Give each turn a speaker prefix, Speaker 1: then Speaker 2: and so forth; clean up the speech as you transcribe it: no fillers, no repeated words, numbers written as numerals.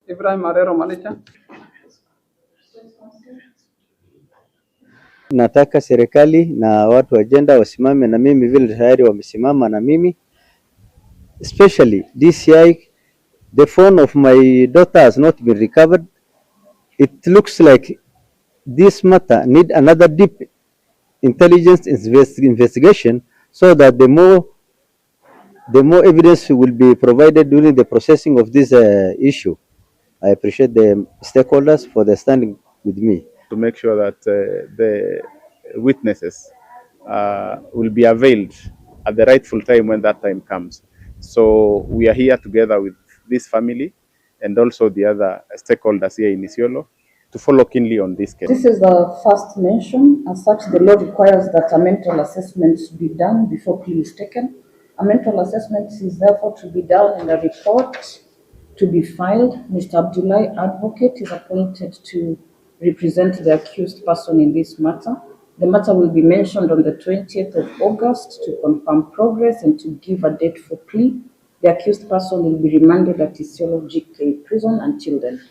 Speaker 1: Ibrahim Arero Malicha.
Speaker 2: Nataka serikali na watu wa agenda wasimame na mimi vile tayari wamesimama na mimi, especially DCI. The phone of my daughter has not been recovered. It looks like this matter need another deep intelligence investigation so that the more evidence will be provided during the processing of this issue. I appreciate the stakeholders for their standing with me
Speaker 3: to make sure that the witnesses will be availed at the rightful time when that time comes. So we are here together with this family and also the other stakeholders here in Isiolo to follow keenly on this case.
Speaker 4: This is the first mention. As such, the law requires that a mental assessment be done before plea is taken. A mental assessment is therefore to be done and a report to be filed. Mr. Abdullahi, advocate, is appointed to represent the accused person in this matter. The matter will be mentioned on the 20th of August to confirm progress and to give a date for plea. The accused person will be remanded at Isiolo GK prison until then.